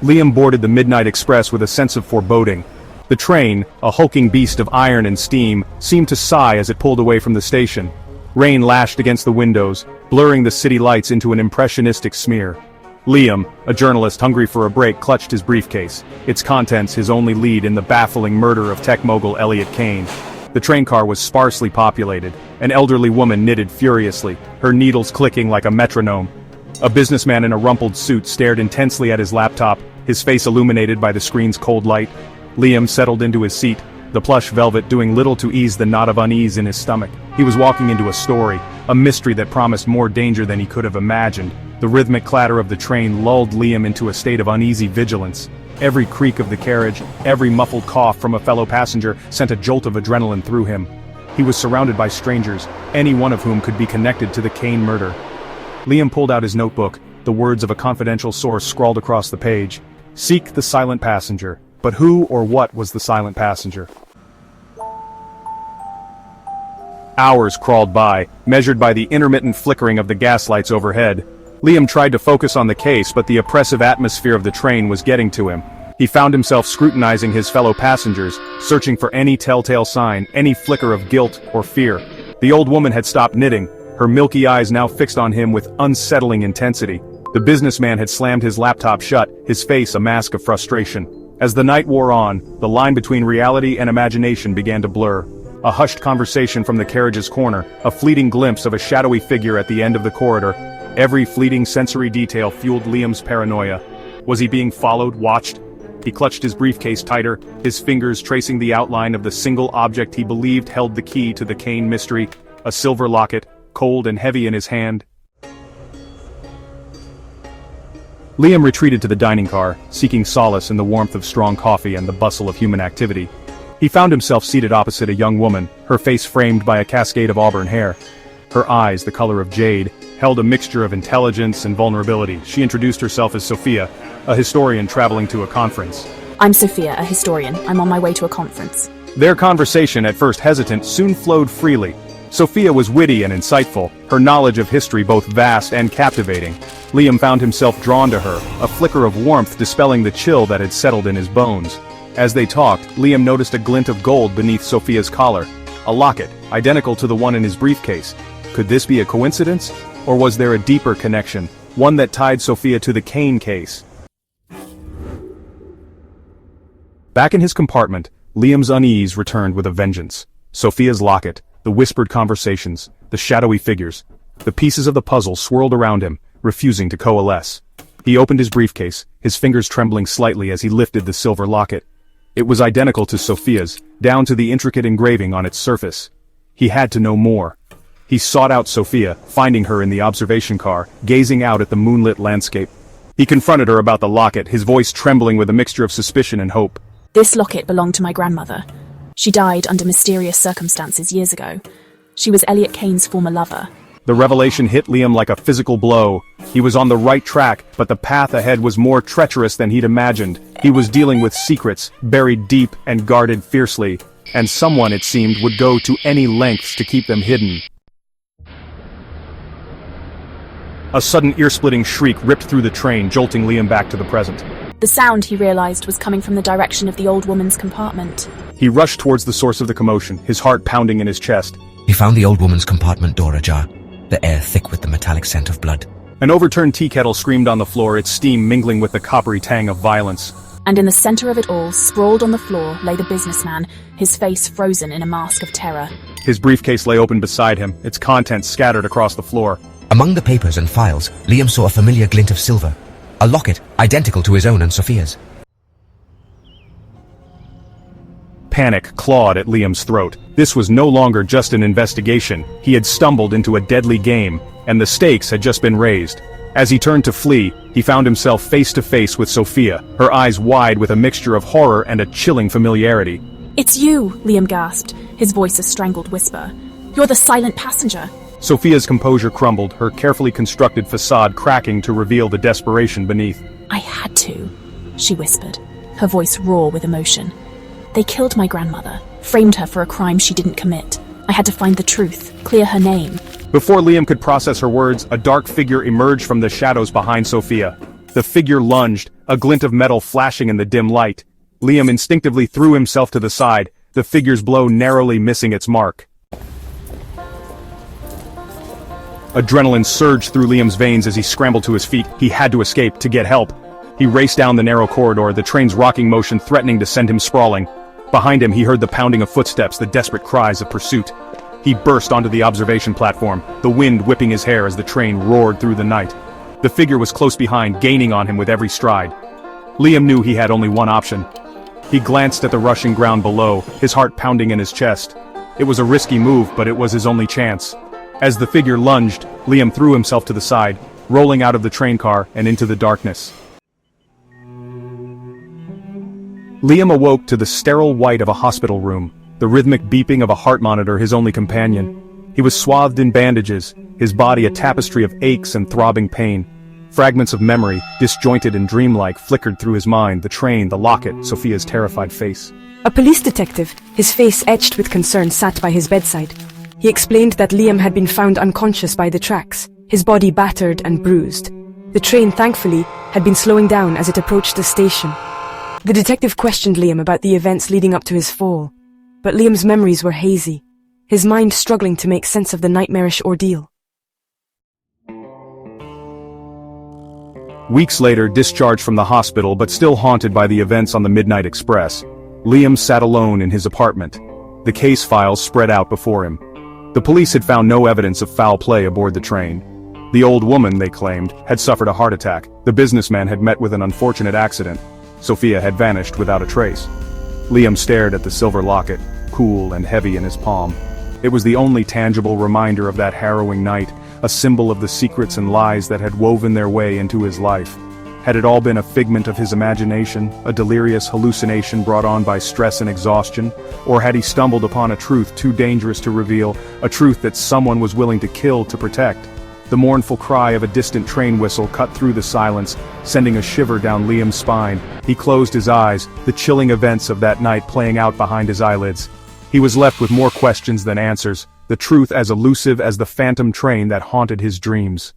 Liam boarded the Midnight Express with a sense of foreboding. The train, a hulking beast of iron and steam, seemed to sigh as it pulled away from the station. Rain lashed against the windows, blurring the city lights into an impressionistic smear. Liam, a journalist hungry for a break, clutched his briefcase, its contents his only lead in the baffling murder of tech mogul Elliot Kane. The train car was sparsely populated. An elderly woman knitted furiously, her needles clicking like a metronome. A businessman in a rumpled suit stared intensely at his laptop, his face illuminated by the screen's cold light. Liam settled into his seat, the plush velvet doing little to ease the knot of unease in his stomach. He was walking into a story, a mystery that promised more danger than he could have imagined. The rhythmic clatter of the train lulled Liam into a state of uneasy vigilance. Every creak of the carriage, every muffled cough from a fellow passenger sent a jolt of adrenaline through him. He was surrounded by strangers, any one of whom could be connected to the Kane murder. Liam pulled out his notebook, the words of a confidential source scrawled across the page. Seek the silent passenger. But who or what was the silent passenger? Hours crawled by, measured by the intermittent flickering of the gaslights overhead. Liam tried to focus on the case, but the oppressive atmosphere of the train was getting to him. He found himself scrutinizing his fellow passengers, searching for any telltale sign, any flicker of guilt or fear. The old woman had stopped knitting, her milky eyes now fixed on him with unsettling intensity. The businessman had slammed his laptop shut, his face a mask of frustration. As the night wore on, the line between reality and imagination began to blur. A hushed conversation from the carriage's corner, a fleeting glimpse of a shadowy figure at the end of the corridor. Every fleeting sensory detail fueled Liam's paranoia. Was he being followed, watched? He clutched his briefcase tighter, his fingers tracing the outline of the single object he believed held the key to the Kane mystery, a silver locket, cold and heavy in his hand. Liam retreated to the dining car, seeking solace in the warmth of strong coffee and the bustle of human activity. He found himself seated opposite a young woman, her face framed by a cascade of auburn hair. Her eyes, the color of jade, held a mixture of intelligence and vulnerability. She introduced herself as Sophia, a historian traveling to a conference. I'm Sophia, a historian. I'm on my way to a conference. Their conversation, at first hesitant, soon flowed freely. Sophia was witty and insightful, her knowledge of history both vast and captivating. Liam found himself drawn to her, a flicker of warmth dispelling the chill that had settled in his bones. As they talked, Liam noticed a glint of gold beneath Sophia's collar. A locket, identical to the one in his briefcase. Could this be a coincidence? Or was there a deeper connection, one that tied Sophia to the Kane case? Back in his compartment, Liam's unease returned with a vengeance. Sophia's locket, the whispered conversations, the shadowy figures. The pieces of the puzzle swirled around him, refusing to coalesce. He opened his briefcase, his fingers trembling slightly as he lifted the silver locket. It was identical to Sophia's, down to the intricate engraving on its surface. He had to know more. He sought out Sophia, finding her in the observation car, gazing out at the moonlit landscape. He confronted her about the locket, his voice trembling with a mixture of suspicion and hope. This locket belonged to my grandmother. She died under mysterious circumstances years ago. She was Elliot Kane's former lover. The revelation hit Liam like a physical blow. He was on the right track, but the path ahead was more treacherous than he'd imagined. He was dealing with secrets, buried deep and guarded fiercely, and someone, it seemed, would go to any lengths to keep them hidden. A sudden ear-splitting shriek ripped through the train, jolting Liam back to the present. The sound, he realized, was coming from the direction of the old woman's compartment. He rushed towards the source of the commotion, his heart pounding in his chest. He found the old woman's compartment door ajar, the air thick with the metallic scent of blood. An overturned tea kettle screamed on the floor, its steam mingling with the coppery tang of violence. And in the center of it all, sprawled on the floor, lay the businessman, his face frozen in a mask of terror. His briefcase lay open beside him, its contents scattered across the floor. Among the papers and files, Liam saw a familiar glint of silver. A locket, identical to his own and Sophia's. Panic clawed at Liam's throat. This was no longer just an investigation. He had stumbled into a deadly game, and the stakes had just been raised. As he turned to flee, he found himself face to face with Sophia, her eyes wide with a mixture of horror and a chilling familiarity. "It's you," Liam gasped, his voice a strangled whisper. "You're the silent passenger." Sophia's composure crumbled, her carefully constructed facade cracking to reveal the desperation beneath. "I had to," she whispered, her voice raw with emotion. "They killed my grandmother, framed her for a crime she didn't commit. I had to find the truth, clear her name." Before Liam could process her words, a dark figure emerged from the shadows behind Sophia. The figure lunged, a glint of metal flashing in the dim light. Liam instinctively threw himself to the side, the figure's blow narrowly missing its mark. Adrenaline surged through Liam's veins as he scrambled to his feet. He had to escape, to get help. He raced down the narrow corridor, the train's rocking motion threatening to send him sprawling. Behind him he heard the pounding of footsteps, the desperate cries of pursuit. He burst onto the observation platform, the wind whipping his hair as the train roared through the night. The figure was close behind, gaining on him with every stride. Liam knew he had only one option. He glanced at the rushing ground below, his heart pounding in his chest. It was a risky move, but it was his only chance. As the figure lunged, Liam threw himself to the side, rolling out of the train car and into the darkness. Liam awoke to the sterile white of a hospital room, the rhythmic beeping of a heart monitor his only companion. He was swathed in bandages, his body a tapestry of aches and throbbing pain. Fragments of memory, disjointed and dreamlike, flickered through his mind, the train, the locket, Sophia's terrified face. A police detective, his face etched with concern, sat by his bedside. He explained that Liam had been found unconscious by the tracks, his body battered and bruised. The train, thankfully, had been slowing down as it approached the station. The detective questioned Liam about the events leading up to his fall, but Liam's memories were hazy, his mind struggling to make sense of the nightmarish ordeal. Weeks later, discharged from the hospital but still haunted by the events on the Midnight Express, Liam sat alone in his apartment. The case files spread out before him. The police had found no evidence of foul play aboard the train. The old woman, they claimed, had suffered a heart attack. The businessman had met with an unfortunate accident. Sophia had vanished without a trace. Liam stared at the silver locket, cool and heavy in his palm. It was the only tangible reminder of that harrowing night, a symbol of the secrets and lies that had woven their way into his life. Had it all been a figment of his imagination, a delirious hallucination brought on by stress and exhaustion, or had he stumbled upon a truth too dangerous to reveal, a truth that someone was willing to kill to protect? The mournful cry of a distant train whistle cut through the silence, sending a shiver down Liam's spine. He closed his eyes, the chilling events of that night playing out behind his eyelids. He was left with more questions than answers, the truth as elusive as the phantom train that haunted his dreams.